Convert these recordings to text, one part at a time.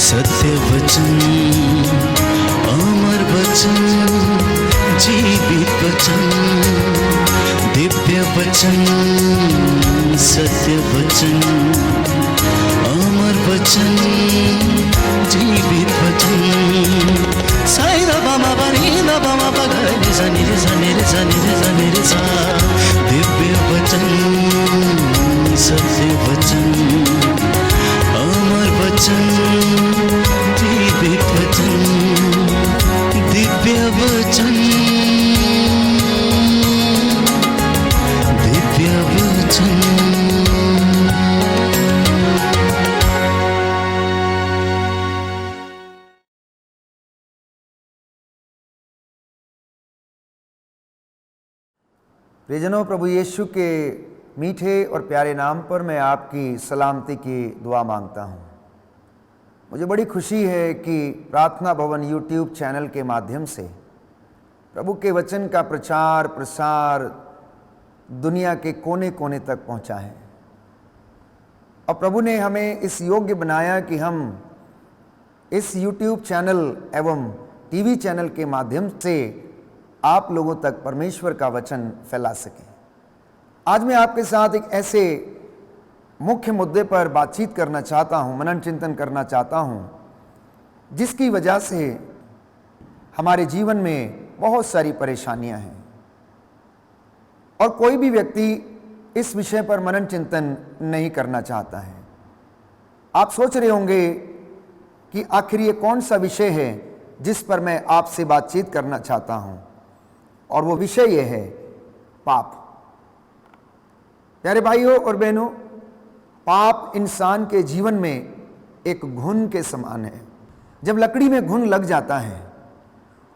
सत्य वचन, अमर वचन, जीवित वचन, दिव्य वचन, सत्य वचन, अमर वचन, जीवित वचन। साई दा बामा बनी दा बामा बगै रे सनी रे सनी रे सनी रे सनी रे सा। दिव्य वचन, सत्य वचन, अमर वचन, जीवित वचन, दिव्य वचन, दिव्य वचन। प्रियजनों, प्रभु यीशु के मीठे और प्यारे नाम पर मैं आपकी सलामती की दुआ मांगता हूँ। मुझे बड़ी खुशी है कि प्रार्थना भवन यूट्यूब चैनल के माध्यम से प्रभु के वचन का प्रचार प्रसार दुनिया के कोने कोने तक पहुँचा है और प्रभु ने हमें इस योग्य बनाया कि हम इस यूट्यूब चैनल एवं टीवी चैनल के माध्यम से आप लोगों तक परमेश्वर का वचन फैला सकें। आज मैं आपके साथ एक ऐसे मुख्य मुद्दे पर बातचीत करना चाहता हूं, मनन चिंतन करना चाहता हूं, जिसकी वजह से हमारे जीवन में बहुत सारी परेशानियां हैं और कोई भी व्यक्ति इस विषय पर मनन चिंतन नहीं करना चाहता है। आप सोच रहे होंगे कि आखिर ये कौन सा विषय है जिस पर मैं आपसे बातचीत करना चाहता हूं, और वो विषय ये है पाप। प्यारे भाइयों और बहनों, पाप इंसान के जीवन में एक घुन के समान है। जब लकड़ी में घुन लग जाता है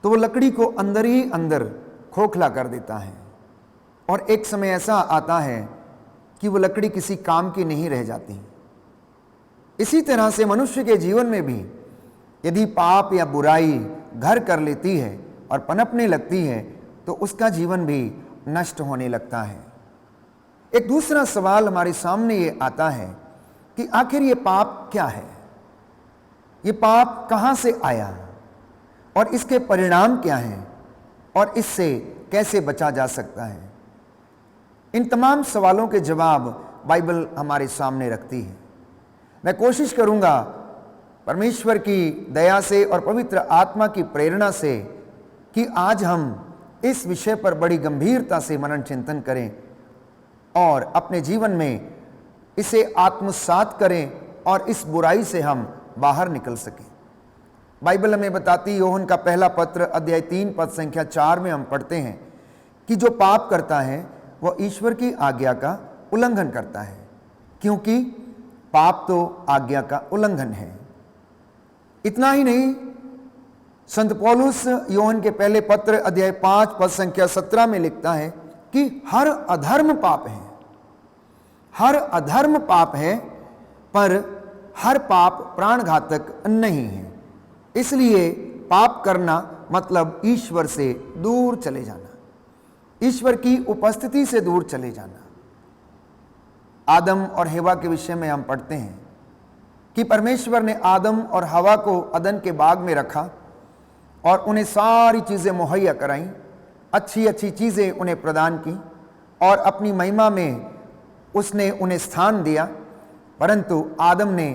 तो वो लकड़ी को अंदर ही अंदर खोखला कर देता है और एक समय ऐसा आता है कि वो लकड़ी किसी काम की नहीं रह जाती। इसी तरह से मनुष्य के जीवन में भी यदि पाप या बुराई घर कर लेती है और पनपने लगती है तो उसका जीवन भी नष्ट होने लगता है। एक दूसरा सवाल हमारे सामने ये आता है कि आखिर ये पाप क्या है, ये पाप कहां से आया और इसके परिणाम क्या हैं और इससे कैसे बचा जा सकता है। इन तमाम सवालों के जवाब बाइबल हमारे सामने रखती है। मैं कोशिश करूंगा परमेश्वर की दया से और पवित्र आत्मा की प्रेरणा से कि आज हम इस विषय पर बड़ी गंभीरता से मनन चिंतन करें और अपने जीवन में इसे आत्मसात करें और इस बुराई से हम बाहर निकल सकें। बाइबल हमें बताती, यूहन्ना का पहला पत्र अध्याय 3 पद संख्या 4 में हम पढ़ते हैं कि जो पाप करता है वह ईश्वर की आज्ञा का उल्लंघन करता है, क्योंकि पाप तो आज्ञा का उल्लंघन है। इतना ही नहीं, संत पौलुस यूहन्ना के पहले पत्र अध्याय 5 पद संख्या 17 में लिखता है कि हर अधर्म पाप है। हर अधर्म पाप है, पर हर पाप प्राणघातक नहीं है। इसलिए पाप करना मतलब ईश्वर से दूर चले जाना, ईश्वर की उपस्थिति से दूर चले जाना। आदम और हवा के विषय में हम पढ़ते हैं कि परमेश्वर ने आदम और हवा को अदन के बाग में रखा और उन्हें सारी चीज़ें मुहैया कराईं, अच्छी अच्छी चीज़ें उन्हें प्रदान की और अपनी महिमा में उसने उन्हें स्थान दिया। परंतु आदम ने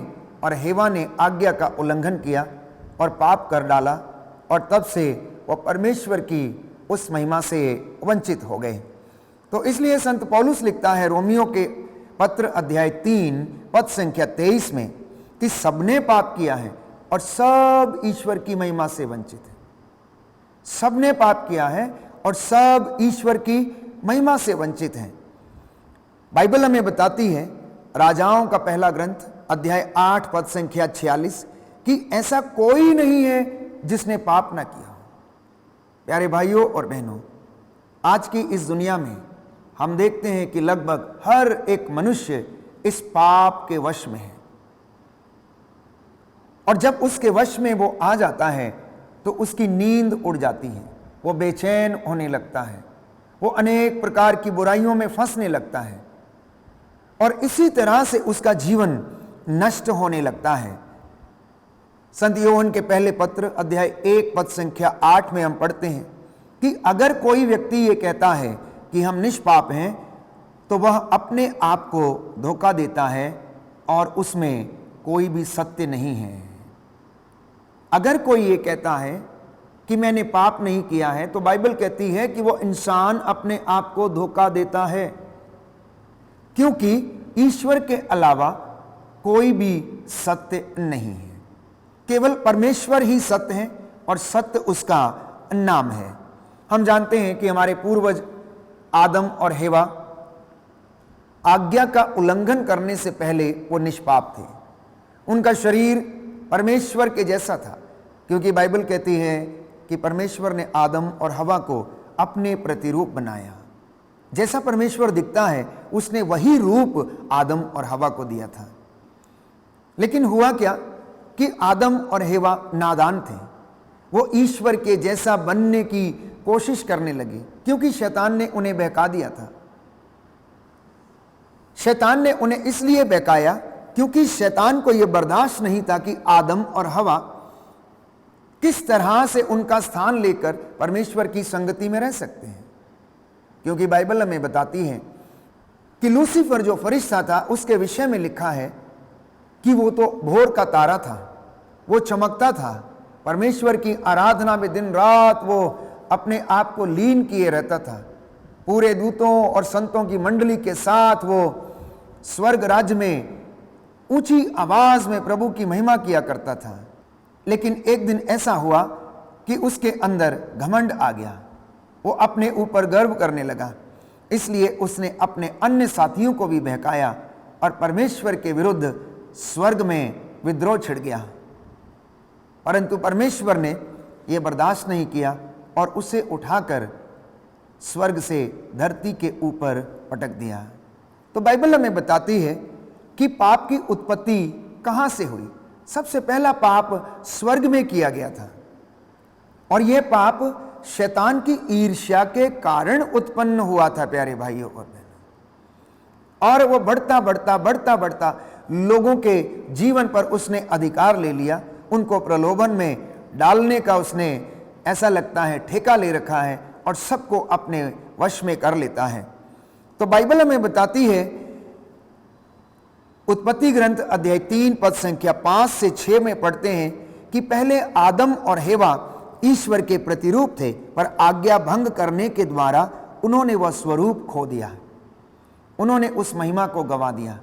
और हवा ने आज्ञा का उल्लंघन किया और पाप कर डाला और तब से वह परमेश्वर की उस महिमा से वंचित हो गए। तो इसलिए संत पौलुस लिखता है रोमियो के पत्र अध्याय 3 पद संख्या 23 में कि सबने पाप किया है और सब ईश्वर की महिमा से वंचित है। सबने पाप किया है और सब ईश्वर की महिमा से वंचित हैं। बाइबल हमें बताती है, राजाओं का पहला ग्रंथ अध्याय 8 पद संख्या 46 कि ऐसा कोई नहीं है जिसने पाप ना किया हो। प्यारे भाइयों और बहनों, आज की इस दुनिया में हम देखते हैं कि लगभग हर एक मनुष्य इस पाप के वश में है और जब उसके वश में वो आ जाता है तो उसकी नींद उड़ जाती है, वो बेचैन होने लगता है, वो अनेक प्रकार की बुराइयों में फंसने लगता है और इसी तरह से उसका जीवन नष्ट होने लगता है। संत योहन के पहले पत्र अध्याय 1 पद संख्या 8 में हम पढ़ते हैं कि अगर कोई व्यक्ति ये कहता है कि हम निष्पाप हैं तो वह अपने आप को धोखा देता है और उसमें कोई भी सत्य नहीं है। अगर कोई ये कहता है कि मैंने पाप नहीं किया है तो बाइबल कहती है कि वो इंसान अपने आप को धोखा देता है, क्योंकि ईश्वर के अलावा कोई भी सत्य नहीं है। केवल परमेश्वर ही सत्य है और सत्य उसका नाम है। हम जानते हैं कि हमारे पूर्वज आदम और हेवा आज्ञा का उल्लंघन करने से पहले वो निष्पाप थे। उनका शरीर परमेश्वर के जैसा था, क्योंकि बाइबल कहती है कि परमेश्वर ने आदम और हवा को अपने प्रतिरूप बनाया। जैसा परमेश्वर दिखता है उसने वही रूप आदम और हवा को दिया था। लेकिन हुआ क्या कि आदम और हेवा नादान थे। वो ईश्वर के जैसा बनने की कोशिश करने लगे, क्योंकि शैतान ने उन्हें बहका दिया था। शैतान ने उन्हें इसलिए बहकाया क्योंकि शैतान को यह बर्दाश्त नहीं था कि आदम और हवा किस तरह से उनका स्थान लेकर परमेश्वर की संगति में रह सकते हैं। क्योंकि बाइबल हमें बताती है कि लूसीफर जो फरिश्ता था उसके विषय में लिखा है कि वो तो भोर का तारा था, वो चमकता था, परमेश्वर की आराधना में दिन रात वो अपने आप को लीन किए रहता था। पूरे दूतों और संतों की मंडली के साथ वो स्वर्ग राज्य में ऊंची आवाज में प्रभु की महिमा किया करता था। लेकिन एक दिन ऐसा हुआ कि उसके अंदर घमंड आ गया, वो अपने ऊपर गर्व करने लगा। इसलिए उसने अपने अन्य साथियों को भी बहकाया और परमेश्वर के विरुद्ध स्वर्ग में विद्रोह छिड़ गया। परंतु परमेश्वर ने यह बर्दाश्त नहीं किया और उसे उठाकर स्वर्ग से धरती के ऊपर पटक दिया। तो बाइबल हमें बताती है कि पाप की उत्पत्ति कहां से हुई। सबसे पहला पाप स्वर्ग में किया गया था और यह पाप शैतान की ईर्ष्या के कारण उत्पन्न हुआ था, प्यारे भाइयों और बहनों। और वो बढ़ता बढ़ता बढ़ता बढ़ता लोगों के जीवन पर उसने अधिकार ले लिया। उनको प्रलोभन में डालने का उसने, ऐसा लगता है, ठेका ले रखा है और सबको अपने वश में कर लेता है। तो बाइबल हमें बताती है, उत्पत्ति ग्रंथ अध्याय 3 पद संख्या 5 से 6 में पढ़ते हैं कि पहले आदम और हेवा ईश्वर के प्रतिरूप थे, पर आज्ञा भंग करने के द्वारा उन्होंने वह स्वरूप खो दिया। उन्होंने उस महिमा को गंवा दिया,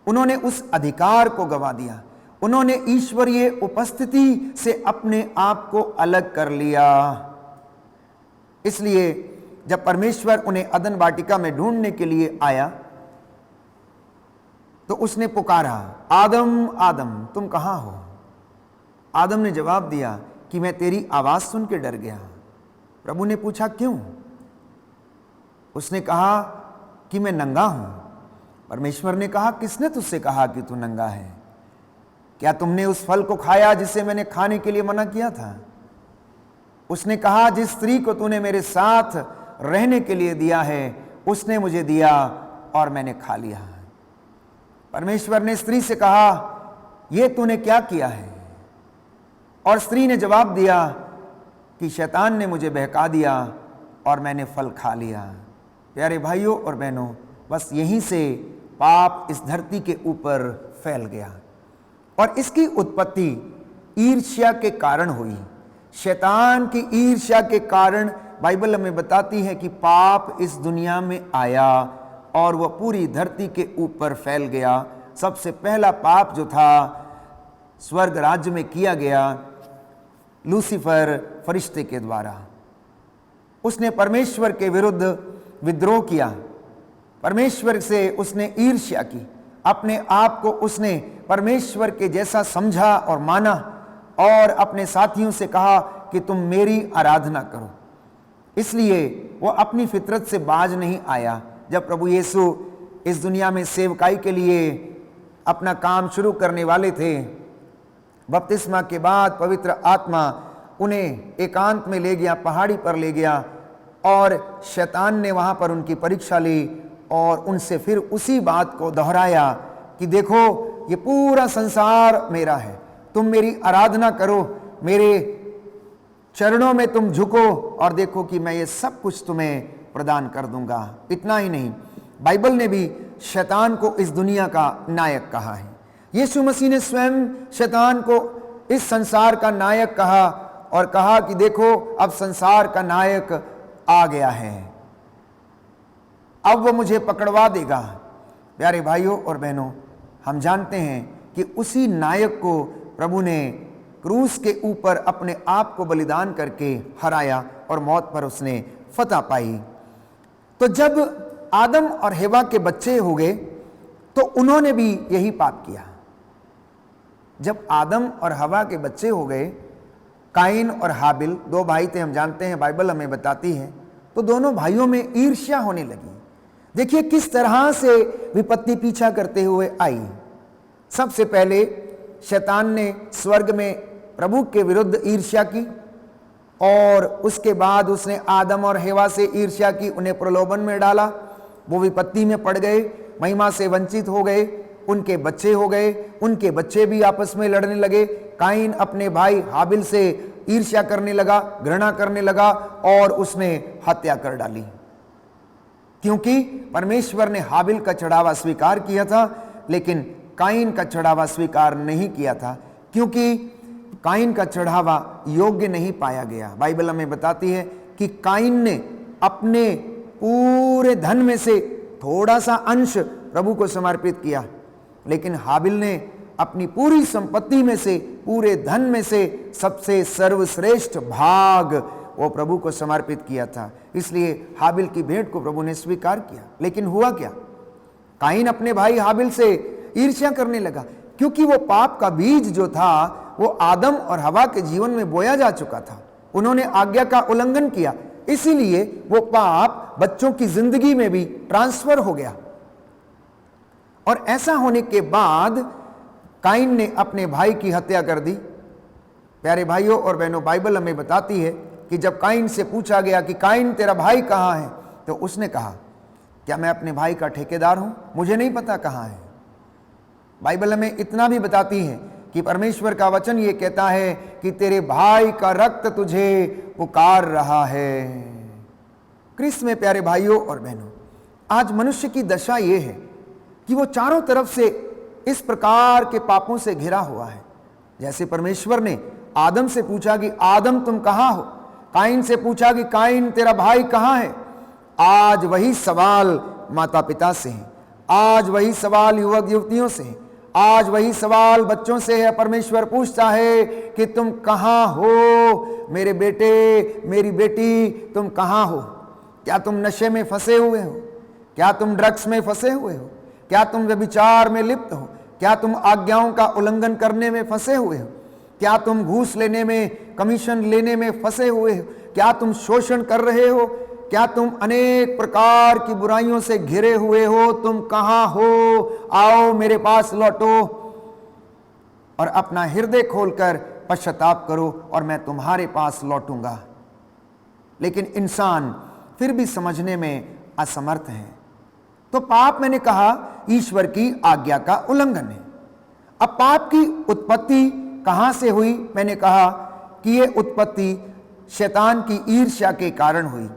उन्होंने उस अधिकार को गंवा दिया, उन्होंने ईश्वरीय उपस्थिति से अपने आप को अलग कर लिया। इसलिए जब परमेश्वर उन्हें अदन वाटिका में ढूंढने के लिए आया तो उसने पुकारा, आदम आदम तुम कहां हो। आदम ने जवाब दिया कि मैं तेरी आवाज सुन के डर गया। प्रभु ने पूछा क्यों? उसने कहा कि मैं नंगा हूं। परमेश्वर ने कहा, किसने तुझसे कहा कि तू नंगा है? क्या तुमने उस फल को खाया जिसे मैंने खाने के लिए मना किया था? उसने कहा, जिस स्त्री को तूने मेरे साथ रहने के लिए दिया है उसने मुझे दिया और मैंने खा लिया। परमेश्वर ने स्त्री से कहा, यह तूने क्या किया है? और स्त्री ने जवाब दिया कि शैतान ने मुझे बहका दिया और मैंने फल खा लिया। प्यारे भाइयों और बहनों, बस यहीं से पाप इस धरती के ऊपर फैल गया और इसकी उत्पत्ति ईर्ष्या के कारण हुई। शैतान की ईर्ष्या के कारण बाइबल हमें बताती है कि पाप इस दुनिया में आया और वह पूरी धरती के ऊपर फैल गया। सबसे पहला पाप जो था स्वर्ग राज्य में किया गया लूसीफर फरिश्ते के द्वारा। उसने परमेश्वर के विरुद्ध विद्रोह किया, परमेश्वर से उसने ईर्ष्या की, अपने आप को उसने परमेश्वर के जैसा समझा और माना और अपने साथियों से कहा कि तुम मेरी आराधना करो। इसलिए वो अपनी फितरत से बाज नहीं आया। जब प्रभु यीशु इस दुनिया में सेवकाई के लिए अपना काम शुरू करने वाले थे, बपतिस्मा के बाद पवित्र आत्मा उन्हें एकांत में ले गया, पहाड़ी पर ले गया और शैतान ने वहाँ पर उनकी परीक्षा ली और उनसे फिर उसी बात को दोहराया कि देखो ये पूरा संसार मेरा है तुम मेरी आराधना करो, मेरे चरणों में तुम झुको और देखो कि मैं ये सब कुछ तुम्हें प्रदान कर दूंगा। इतना ही नहीं, बाइबल ने भी शैतान को इस दुनिया का नायक कहा है। यीशु मसीह ने स्वयं शैतान को इस संसार का नायक कहा और कहा कि देखो अब संसार का नायक आ गया है, अब वो मुझे पकड़वा देगा। प्यारे भाइयों और बहनों, हम जानते हैं कि उसी नायक को प्रभु ने क्रूस के ऊपर अपने आप को बलिदान करके हराया और मौत पर उसने फतह पाई। तो जब आदम और हेवा के बच्चे हो गए तो उन्होंने भी यही पाप किया। जब आदम और हवा के बच्चे हो गए, काइन और हाबिल, दो भाई थे, हम जानते हैं, बाइबल हमें बताती है, तो दोनों भाइयों में ईर्ष्या होने लगी। देखिए किस तरह से विपत्ति पीछा करते हुए आई। सबसे पहले शैतान ने स्वर्ग में प्रभु के विरुद्ध ईर्ष्या की और उसके बाद उसने आदम और हेवा से ईर्ष्या की, उन्हें प्रलोभन में डाला, वो विपत्ति में पड़ गए, महिमा से वंचित हो गए, उनके बच्चे हो गए, उनके बच्चे भी आपस में लड़ने लगे। काइन अपने भाई हाबिल से ईर्ष्या करने लगा, घृणा करने लगा और उसने हत्या कर डाली, क्योंकि परमेश्वर ने हाबिल का चढ़ावा स्वीकार किया था लेकिन काइन का चढ़ावा स्वीकार नहीं किया था, क्योंकि काइन का चढ़ावा योग्य नहीं पाया गया। बाइबल हमें बताती है कि काइन ने अपने पूरे धन में से थोड़ा सा अंश प्रभु को समर्पित किया, लेकिन हाबिल ने अपनी पूरी संपत्ति में से, पूरे धन में से सबसे सर्वश्रेष्ठ भाग वो प्रभु को समर्पित किया था। इसलिए हाबिल की भेंट को प्रभु ने स्वीकार किया। लेकिन हुआ क्या? काइन अपने भाई हाबिल से ईर्ष्या करने लगा, क्योंकि वो पाप का बीज जो था वो आदम और हवा के जीवन में बोया जा चुका था। उन्होंने आज्ञा का उल्लंघन किया, इसीलिए वो पाप बच्चों की जिंदगी में भी ट्रांसफर हो गया। और ऐसा होने के बाद काइन ने अपने भाई की हत्या कर दी। प्यारे भाइयों और बहनों, बाइबल हमें बताती है कि जब काइन से पूछा गया कि काइन तेरा भाई कहाँ है, तो उसने कहा, क्या मैं अपने भाई का ठेकेदार हूं? मुझे नहीं पता कहाँ है। बाइबल हमें इतना भी बताती है कि परमेश्वर का वचन ये कहता है कि तेरे भाई का रक्त तुझे पुकार रहा है। क्रिस्त में प्यारे भाइयों और बहनों, आज मनुष्य की दशा ये है कि वो चारों तरफ से इस प्रकार के पापों से घिरा हुआ है। जैसे परमेश्वर ने आदम से पूछा कि आदम तुम कहाँ हो, काइन से पूछा कि काइन तेरा भाई कहाँ है। आज वही सवाल माता पिता से है, आज वही सवाल युवक युवतियों से है, आज वही सवाल बच्चों से है। परमेश्वर पूछता है कि तुम कहाँ हो मेरे बेटे, मेरी बेटी, तुम कहाँ हो? क्या तुम नशे में फंसे हुए हो? क्या तुम ड्रग्स में फंसे हुए हो? क्या तुम व्यभिचार में लिप्त हो? क्या तुम आज्ञाओं का उल्लंघन करने में फंसे हुए हो? क्या तुम घूस लेने में, कमीशन लेने में फंसे हुए हो? क्या तुम शोषण कर रहे हो? क्या तुम अनेक प्रकार की बुराइयों से घिरे हुए हो? तुम कहाँ हो? आओ मेरे पास लौटो और अपना हृदय खोलकर पश्चाताप करो और मैं तुम्हारे पास लौटूंगा। लेकिन इंसान फिर भी समझने में असमर्थ है। तो पाप, मैंने कहा, ईश्वर की आज्ञा का उल्लंघन है। अब पाप की उत्पत्ति कहां से हुई? मैंने कहा कि यह उत्पत्ति शैतान की ईर्ष्या के कारण हुई।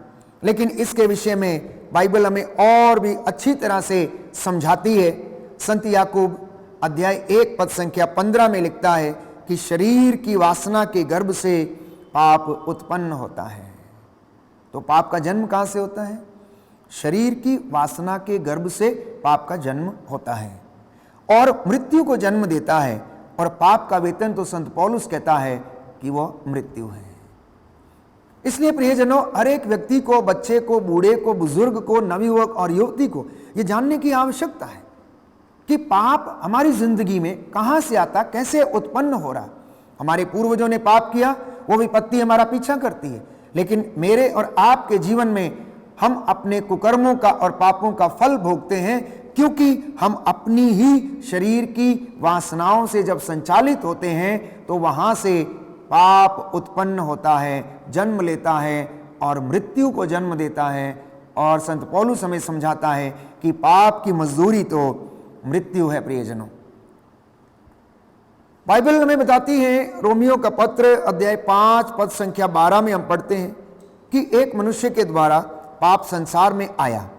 लेकिन इसके विषय में बाइबल हमें और भी अच्छी तरह से समझाती है। संत याकूब अध्याय 1 पद संख्या 15 में लिखता है कि शरीर की वासना के गर्भ से पाप उत्पन्न होता है। तो पाप का जन्म कहां से होता है? शरीर की वासना के गर्भ से पाप का जन्म होता है और मृत्यु को जन्म देता है। और पाप का वेतन तो संत पौलुस कहता है कि वह मृत्यु है। इसलिए प्रियजनों, हर एक व्यक्ति को, बच्चे को, बूढ़े को, बुजुर्ग को, नवयुवक और युवती को यह जानने की आवश्यकता है कि पाप हमारी जिंदगी में कहां से आता, कैसे उत्पन्न हो रहा। हमारे पूर्वजों ने पाप किया, वो विपत्ति हमारा पीछा करती है। लेकिन मेरे और आपके जीवन में हम अपने कुकर्मों का और पापों का फल भोगते हैं, क्योंकि हम अपनी ही शरीर की वासनाओं से जब संचालित होते हैं तो वहां से पाप उत्पन्न होता है, जन्म लेता है और मृत्यु को जन्म देता है। और संत पौलुस हमें समझाता है कि पाप की मजदूरी तो मृत्यु है। प्रियजनों, बाइबल हमें बताती है, रोमियो का पत्र अध्याय 5 पद संख्या 12 में हम पढ़ते हैं कि एक मनुष्य के द्वारा पाप संसार में आया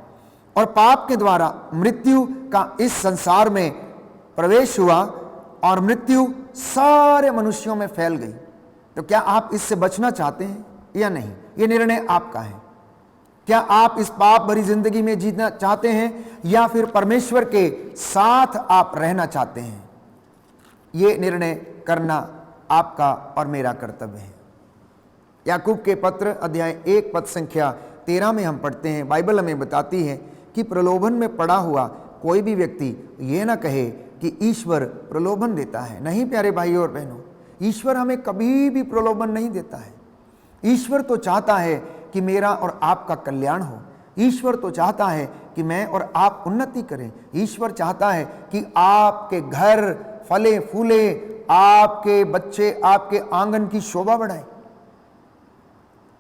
और पाप के द्वारा मृत्यु का इस संसार में प्रवेश हुआ और मृत्यु सारे मनुष्यों में फैल गई। तो क्या आप इससे बचना चाहते हैं या नहीं? यह निर्णय आपका है। क्या आप इस पाप भरी जिंदगी में जीना चाहते हैं या फिर परमेश्वर के साथ आप रहना चाहते हैं? यह निर्णय करना आपका और मेरा कर्तव्य है। याकूब के पत्र अध्याय 1 पद संख्या 13 में हम पढ़ते हैं, बाइबल हमें बताती है कि प्रलोभन में पड़ा हुआ कोई भी व्यक्ति यह ना कहे कि ईश्वर प्रलोभन देता है। नहीं प्यारे भाइयों और बहनों, ईश्वर हमें कभी भी प्रलोभन नहीं देता है। ईश्वर तो चाहता है कि मेरा और आपका कल्याण हो। ईश्वर तो चाहता है कि मैं और आप उन्नति करें। ईश्वर चाहता है कि आपके घर फले फूले, आपके बच्चे आपके आंगन की शोभा बढ़ाएं,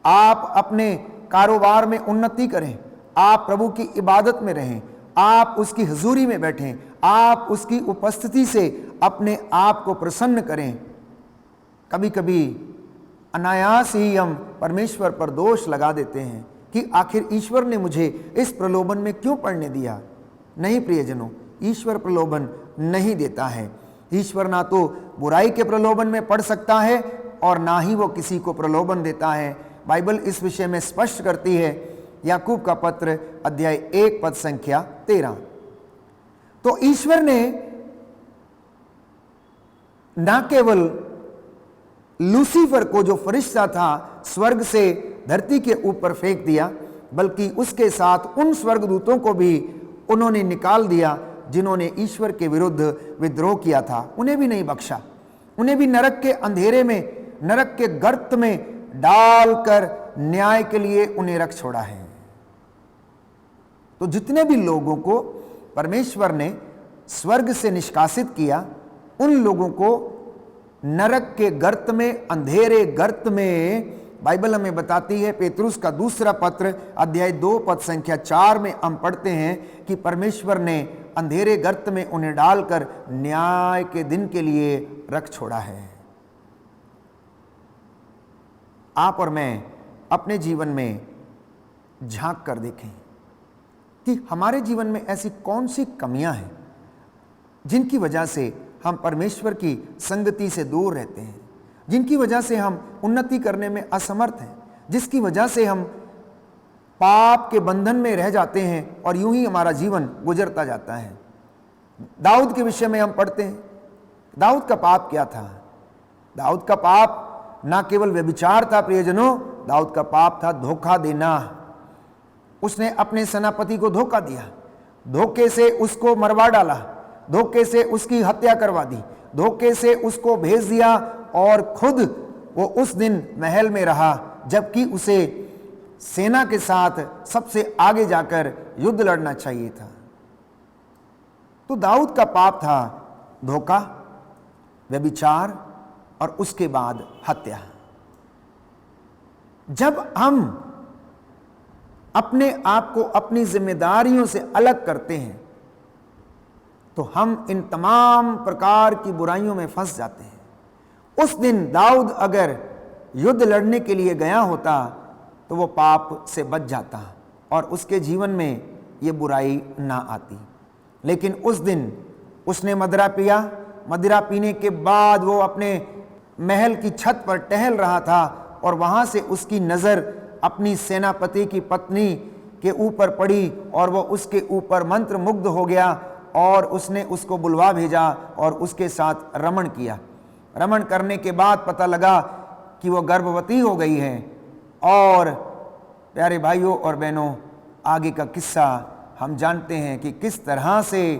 आप अपने कारोबार में उन्नति करें, आप प्रभु की इबादत में रहें, आप उसकी हुजूरी में बैठें, आप उसकी उपस्थिति से अपने आप को प्रसन्न करें। कभी कभी अनायास ही हम परमेश्वर पर दोष लगा देते हैं कि आखिर ईश्वर ने मुझे इस प्रलोभन में क्यों पड़ने दिया। नहीं प्रियजनों, ईश्वर प्रलोभन नहीं देता है। ईश्वर ना तो बुराई के प्रलोभन में पड़ सकता है और ना ही वो किसी को प्रलोभन देता है। बाइबल इस विषय में स्पष्ट करती है, याकूब का पत्र अध्याय 1 पद संख्या 13। तो ईश्वर ने ना केवल लूसीफर को, जो फरिश्ता था, स्वर्ग से धरती के ऊपर फेंक दिया, बल्कि उसके साथ उन स्वर्गदूतों को भी उन्होंने निकाल दिया जिन्होंने ईश्वर के विरुद्ध विद्रोह किया था। उन्हें भी नहीं बख्शा, उन्हें भी नरक के अंधेरे में, नरक के गर्त में डालकर न्याय के लिए उन्हें रख छोड़ा है। तो जितने भी लोगों को परमेश्वर ने स्वर्ग से निष्कासित किया, उन लोगों को नरक के गर्त में, अंधेरे गर्त में, बाइबल हमें बताती है, पेतरुस का दूसरा पत्र अध्याय 2 पद संख्या 4 में हम पढ़ते हैं कि परमेश्वर ने अंधेरे गर्त में उन्हें डालकर न्याय के दिन के लिए रख छोड़ा है। आप और मैं अपने जीवन में झांक कर देखें कि हमारे जीवन में ऐसी कौन सी कमियां हैं जिनकी वजह से हम परमेश्वर की संगति से दूर रहते हैं, जिनकी वजह से हम उन्नति करने में असमर्थ हैं, जिसकी वजह से हम पाप के बंधन में रह जाते हैं और यूं ही हमारा जीवन गुजरता जाता है। दाऊद के विषय में हम पढ़ते हैं, दाऊद का पाप क्या था? दाऊद का पाप ना केवल व्यभिचार था प्रियजनों, दाऊद का पाप था धोखा देना। उसने अपने सेनापति को धोखा दिया, धोखे से उसको मरवा डाला, धोखे से उसकी हत्या करवा दी, धोखे से उसको भेज दिया और खुद वो उस दिन महल में रहा, जबकि उसे सेना के साथ सबसे आगे जाकर युद्ध लड़ना चाहिए था। तो दाऊद का पाप था धोखा, व्यभिचार और उसके बाद हत्या। जब हम अपने आप को अपनी जिम्मेदारियों से अलग करते हैं तो हम इन तमाम प्रकार की बुराइयों में फंस जाते हैं। उस दिन दाऊद अगर युद्ध लड़ने के लिए गया होता तो वो पाप से बच जाता और उसके जीवन में ये बुराई ना आती। लेकिन उस दिन उसने मदिरा पिया, मदिरा पीने के बाद वो अपने महल की छत पर टहल रहा था और वहाँ से उसकी नज़र अपनी सेनापति की पत्नी के ऊपर पड़ी और वो उसके ऊपर मंत्र मुग्ध हो गया और उसने उसको बुलवा भेजा और उसके साथ रमण किया। रमण करने के बाद पता लगा कि वो गर्भवती हो गई है। और प्यारे भाइयों और बहनों, आगे का किस्सा हम जानते हैं कि किस तरह से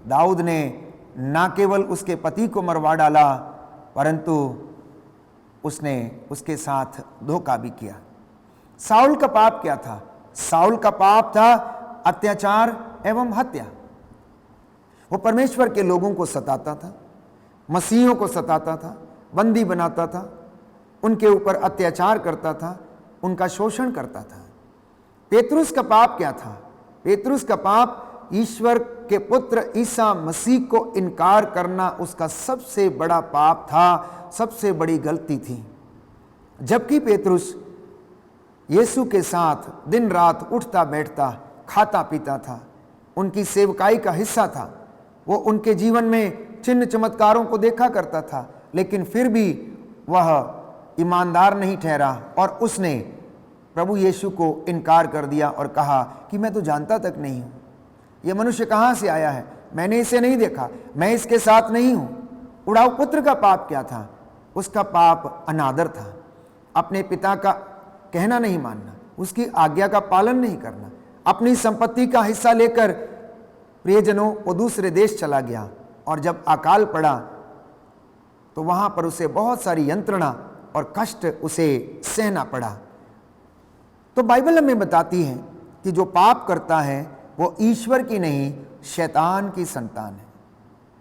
दाऊद ने ना केवल उसके पति को मरवा डाला परंतु उसने उसके साथ धोखा भी किया। साउल का पाप क्या था? साउल का पाप था अत्याचार एवं हत्या। वो परमेश्वर के लोगों को सताता था, मसीहों को सताता था, बंदी बनाता था, उनके ऊपर अत्याचार करता था, उनका शोषण करता था। पेतरुस का पाप क्या था? पेतरुस का पाप ईश्वर के पुत्र ईसा मसीह को इनकार करना उसका सबसे बड़ा पाप था, सबसे बड़ी गलती थी। जबकि पेतरुस यीशु के साथ दिन रात उठता बैठता, खाता पीता था, उनकी सेवकाई का हिस्सा था, वो उनके जीवन में चिन्ह चमत्कारों को देखा करता था, लेकिन फिर भी वह ईमानदार नहीं ठहरा और उसने प्रभु यीशु को इनकार कर दिया और कहा कि मैं तो जानता तक नहीं हूं, यह मनुष्य कहां से आया है, मैंने इसे नहीं देखा, मैं इसके साथ नहीं हूं। उड़ाऊ पुत्र का पाप क्या था? उसका पाप अनादर था, अपने पिता का कहना नहीं मानना, उसकी आज्ञा का पालन नहीं करना। अपनी संपत्ति का हिस्सा लेकर प्रियजनों वो दूसरे देश चला गया और जब अकाल पड़ा तो वहां पर उसे बहुत सारी यंत्रणा और कष्ट उसे सहना पड़ा। तो बाइबल हमें बताती है कि जो पाप करता है वो ईश्वर की नहीं, शैतान की संतान है।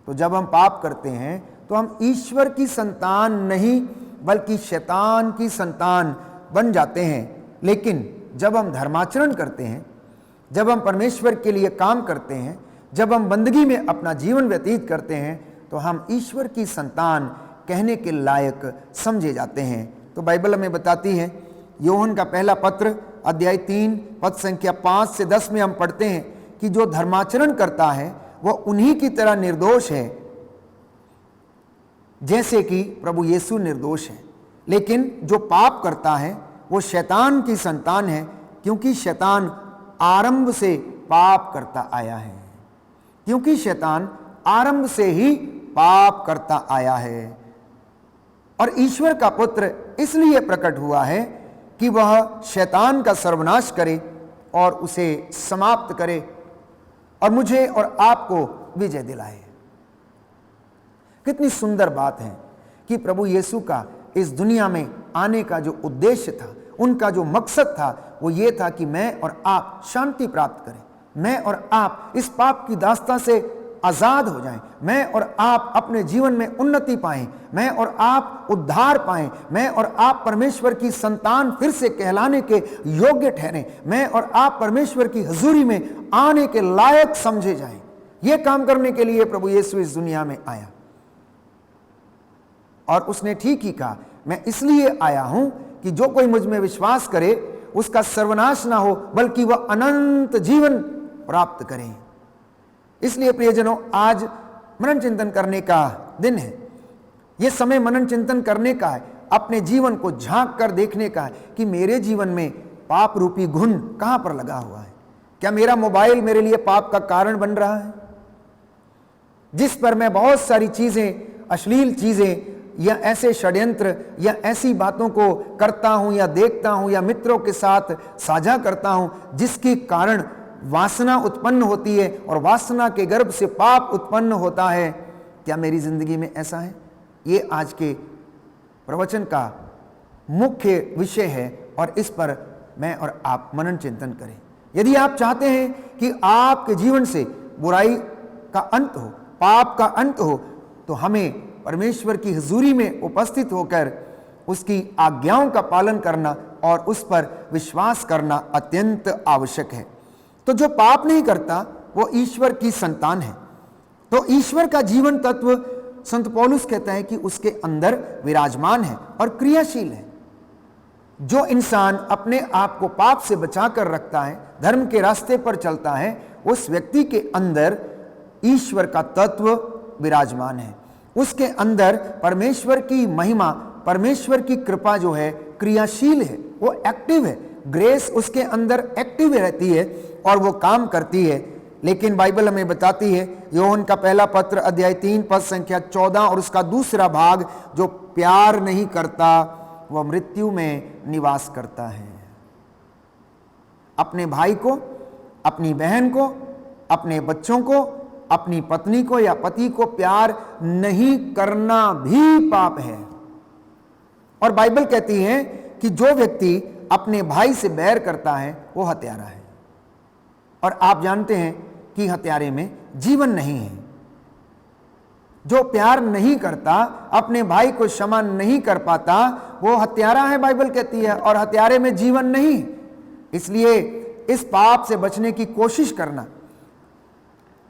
तो जब हम पाप करते हैं तो हम ईश्वर की संतान नहीं बल्कि शैतान की संतान बन जाते हैं। लेकिन जब हम धर्माचरण करते हैं, जब हम परमेश्वर के लिए काम करते हैं, जब हम बंदगी में अपना जीवन व्यतीत करते हैं तो हम ईश्वर की संतान कहने के लायक समझे जाते हैं। तो बाइबल हमें बताती है, यूहन्ना का पहला पत्र अध्याय 3 पद संख्या 5 से 10 में हम पढ़ते हैं कि जो धर्माचरण करता है वह उन्हीं की तरह निर्दोष है जैसे कि प्रभु यीशु निर्दोष है। लेकिन जो पाप करता है वो शैतान की संतान है, क्योंकि शैतान आरंभ से पाप करता आया है, क्योंकि शैतान आरंभ से ही पाप करता आया है। और ईश्वर का पुत्र इसलिए प्रकट हुआ है कि वह शैतान का सर्वनाश करे और उसे समाप्त करे और मुझे और आपको विजय दिलाए। कितनी सुंदर बात है कि प्रभु यीशु का इस दुनिया में आने का जो उद्देश्य था, उनका जो मकसद था, वो ये था कि मैं और आप शांति प्राप्त करें, मैं और आप इस पाप की दास्ता से आजाद हो जाएं, मैं और आप अपने जीवन में उन्नति पाएं, मैं और आप उद्धार पाएं, मैं और आप परमेश्वर की संतान फिर से कहलाने के योग्य ठहरें, मैं और आप परमेश्वर की हजूरी में आने के लायक समझे जाएं। यह काम करने के लिए प्रभु यीशु इस दुनिया में आया और उसने ठीक ही कहा, मैं इसलिए आया हूं कि जो कोई मुझ में विश्वास करे उसका सर्वनाश ना हो बल्कि वह अनंत जीवन प्राप्त करें। इसलिए प्रियजनों, आज मनन चिंतन करने का दिन है। यह समय मनन चिंतन करने का है, अपने जीवन को झांक कर देखने का है कि मेरे जीवन में पाप रूपी घुन कहां पर लगा हुआ है। क्या मेरा मोबाइल मेरे लिए पाप का कारण बन रहा है, जिस पर मैं बहुत सारी चीजें, अश्लील चीजें या ऐसे षड्यंत्र या ऐसी बातों को करता हूं या देखता हूं या मित्रों के साथ साझा करता हूं, जिसके कारण वासना उत्पन्न होती है और वासना के गर्भ से पाप उत्पन्न होता है। क्या मेरी जिंदगी में ऐसा है? ये आज के प्रवचन का मुख्य विषय है और इस पर मैं और आप मनन चिंतन करें। यदि आप चाहते हैं कि आपके जीवन से बुराई का अंत हो, पाप का अंत हो, तो हमें परमेश्वर की हुजूरी में उपस्थित होकर उसकी आज्ञाओं का पालन करना और उस पर विश्वास करना अत्यंत आवश्यक है। तो जो पाप नहीं करता वो ईश्वर की संतान है। तो ईश्वर का जीवन तत्व संत पौलुस कहता है कि उसके अंदर विराजमान है और क्रियाशील है। जो इंसान अपने आप को पाप से बचाकर रखता है, धर्म के रास्ते पर चलता है, उस व्यक्ति के अंदर ईश्वर का तत्व विराजमान है। उसके अंदर परमेश्वर की महिमा, परमेश्वर की कृपा जो है क्रियाशील है, वो एक्टिव है। ग्रेस उसके अंदर एक्टिव रहती है और वो काम करती है। लेकिन बाइबल हमें बताती है, यूहन्ना का पहला पत्र अध्याय 3 पद संख्या 14 और उसका दूसरा भाग, जो प्यार नहीं करता वह मृत्यु में निवास करता है। अपने भाई को, अपनी बहन को, अपने बच्चों को, अपनी पत्नी को या पति को प्यार नहीं करना भी पाप है। और बाइबल कहती है कि जो व्यक्ति अपने भाई से बैर करता है वो हत्यारा है। और आप जानते हैं कि हत्यारे में जीवन नहीं है। जो प्यार नहीं करता, अपने भाई को क्षमा नहीं कर पाता, वो हत्यारा है, बाइबल कहती है, और हत्यारे में जीवन नहीं। इसलिए इस पाप से बचने की कोशिश करना,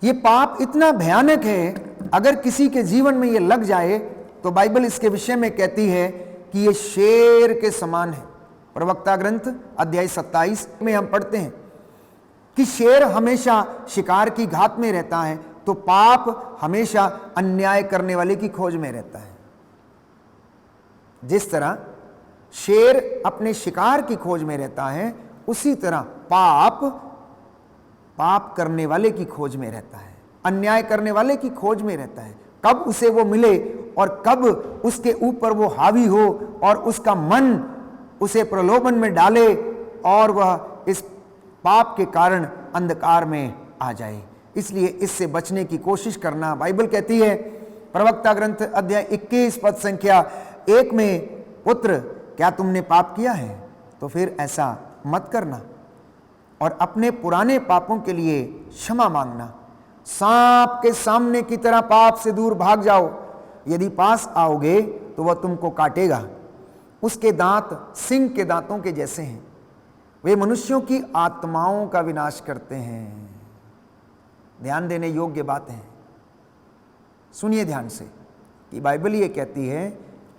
ये पाप इतना भयानक है, अगर किसी के जीवन में ये लग जाए तो बाइबल इसके विषय में कहती है कि ये शेर के समान है। प्रवक्ता ग्रंथ अध्याय 27 में हम पढ़ते हैं कि शेर हमेशा शिकार की घात में रहता है, तो पाप हमेशा अन्याय करने वाले की खोज में रहता है। जिस तरह शेर अपने शिकार की खोज में रहता है, उसी तरह पाप करने वाले की खोज में रहता है, अन्याय करने वाले की खोज में रहता है। कब उसे वो मिले और कब उसके ऊपर वो हावी हो और उसका मन उसे प्रलोभन में डाले और वह इस पाप के कारण अंधकार में आ जाए। इसलिए इससे बचने की कोशिश करना, बाइबल कहती है प्रवक्ता ग्रंथ अध्याय 21 पद संख्या 1 में, पुत्र क्या तुमने पाप किया है तो फिर ऐसा मत करना और अपने पुराने पापों के लिए क्षमा मांगना। सांप के सामने की तरह पाप से दूर भाग जाओ। यदि पास आओगे तो वह तुमको काटेगा। उसके दांत सिंह के दांतों के जैसे हैं, वे मनुष्यों की आत्माओं का विनाश करते हैं। ध्यान देने योग्य बात है, सुनिए ध्यान से कि बाइबल ये कहती है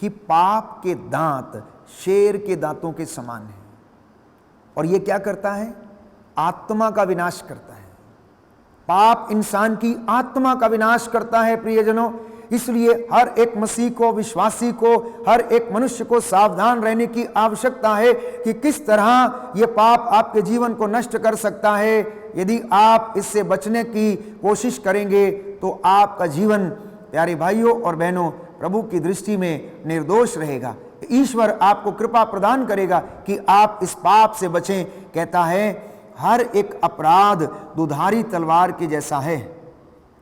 कि पाप के दांत शेर के दांतों के समान हैं और ये क्या करता है? आत्मा का विनाश करता है। पाप इंसान की आत्मा का विनाश करता है प्रियजनों। इसलिए हर एक मसीह को, विश्वासी को, हर एक मनुष्य को सावधान रहने की आवश्यकता है कि किस तरह यह पाप आपके जीवन को नष्ट कर सकता है। यदि आप इससे बचने की कोशिश करेंगे तो आपका जीवन, प्यारे भाइयों और बहनों, प्रभु की दृष्टि में निर्दोष रहेगा। ईश्वर आपको कृपा प्रदान करेगा कि आप इस पाप से बचें। कहता है हर एक अपराध दुधारी तलवार के जैसा है,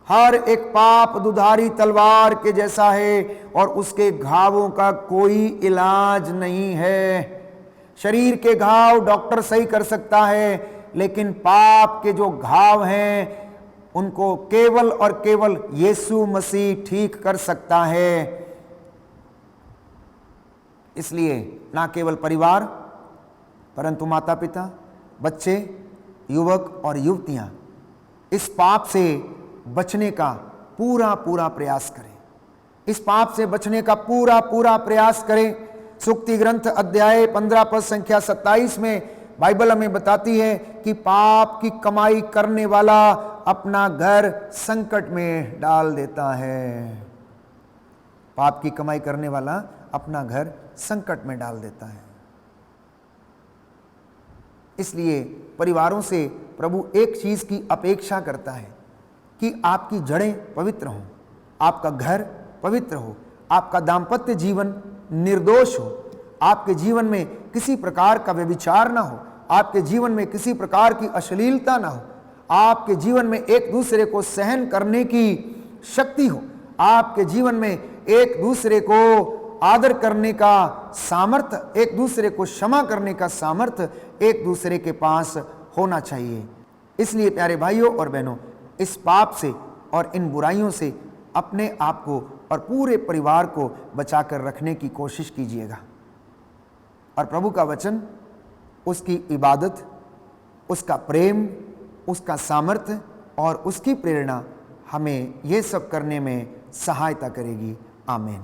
हर एक पाप दुधारी तलवार के जैसा है और उसके घावों का कोई इलाज नहीं है। शरीर के घाव डॉक्टर सही कर सकता है, लेकिन पाप के जो घाव हैं उनको केवल और केवल यीशु मसीह ठीक कर सकता है। इसलिए ना केवल परिवार परंतु माता पिता, बच्चे, युवक और युवतियां इस पाप से बचने का पूरा प्रयास करें। इस पाप से बचने का पूरा प्रयास करें। सुक्ति ग्रंथ अध्याय 15 पद संख्या 27 में बाइबल हमें बताती है कि पाप की कमाई करने वाला अपना घर संकट में डाल देता है। पाप की कमाई करने वाला अपना घर संकट में डाल देता है। इसलिए परिवारों से प्रभु एक चीज की अपेक्षा करता है कि आपकी जड़ें पवित्र हों, आपका घर पवित्र हो, आपका दाम्पत्य जीवन निर्दोष हो, आपके जीवन में किसी प्रकार का व्यभिचार ना हो, आपके जीवन में किसी प्रकार की अश्लीलता ना हो, आपके जीवन में एक दूसरे को सहन करने की शक्ति हो, आपके जीवन में एक दूसरे को आदर करने का सामर्थ्य, एक दूसरे को क्षमा करने का सामर्थ्य एक दूसरे के पास होना चाहिए। इसलिए प्यारे भाइयों और बहनों, इस पाप से और इन बुराइयों से अपने आप को और पूरे परिवार को बचाकर रखने की कोशिश कीजिएगा। और प्रभु का वचन, उसकी इबादत, उसका प्रेम, उसका सामर्थ्य और उसकी प्रेरणा हमें ये सब करने में सहायता करेगी। आमीन।